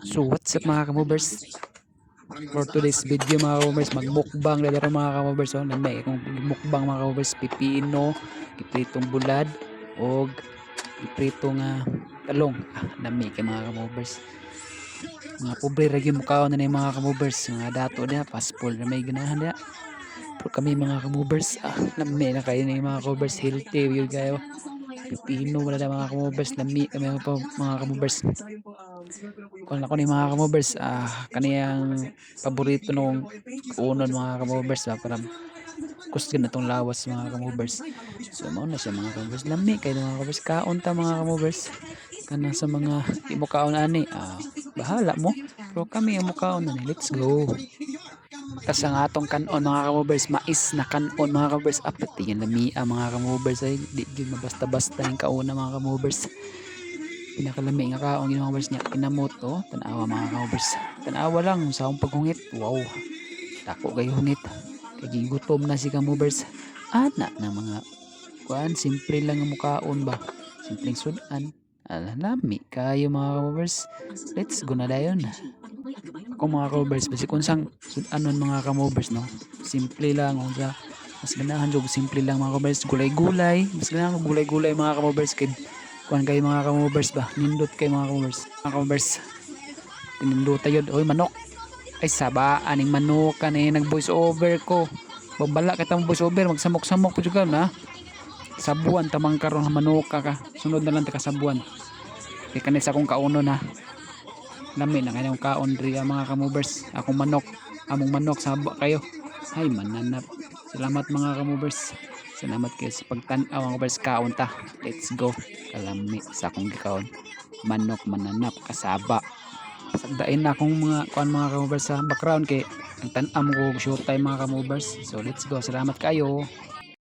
So what's up mga kamovers? For today's video mga kamovers, magmukbang na dito mga kamovers. So may kung mukbang mga kamovers, pipino, ipritong bulad o ipritong talong. Nami kay mga kamovers. Mga pobre ragi mukhaon na mga kamovers. Mga dato na paspol na may ganahan na. Pero kami mga kamovers, nami na kayo na mga kamovers, healthy yun kayo. Pipino wala na mga kamovers, nami kami mga kamovers. Kung ako ni mga kamovers, kaniyang paborito nung unon mga kamovers para kusgan na tong lawas mga kamovers. So mao na siya mga kamovers, lami kayo mga kamovers, kaon ta mga kamovers. Kana sa mga di mo kaon ani, bahala mo, pero kami ang mukaon ani, let's go. Tas ang atong kanon mga kamovers, mais na kanon mga kamovers, pati yung lamia mga kamovers, ay di gyud mabasta-basta yung kauna mga kamovers. Pinakalami nga kaong yung mga kamovers niya, pinamoto tanawa mga kamovers, tanawa lang sa akong paghungit, wow, dako kayo hungit, kay gutom na si kamovers. Ana ng mga kuan, simple lang ang mukaon ba, simpleng sudan, lami kayo mga kamovers, let's go na dayon. Ako mga kamovers, basi kung sang sudanon mga kamovers, no, simple lang kung sa mas ganahan jog simple lang mga kamovers, gulay-gulay, mas ganahan ko gulay-gulay mga kamovers, kay kuan kayo mga kamovers ba, nindot kayo mga kamovers. Mga kamovers, tinindot tayo, oy manok, ay saba aning manok kanay nag voice over ko, babala kita mo voice over, magsamok-samok po juga na sabuan tamang karon manok ka, sunod na lang ta kasabuan kay kanay sa akong kauno na lami na kanyang kaon diri mga kamovers, akong manok, among manok sabo kayo, ay mananap. Salamat mga kamovers, salamat kayo sa pagtan-aw mga kamovers, kaon ta, let's go. Kalami sa akong gikaon, manok mananap kasaba, sagdain na akong mga kuan mga kamovers sa background kay ang tan-am ko showtime mga kamovers. So let's go, salamat kayo.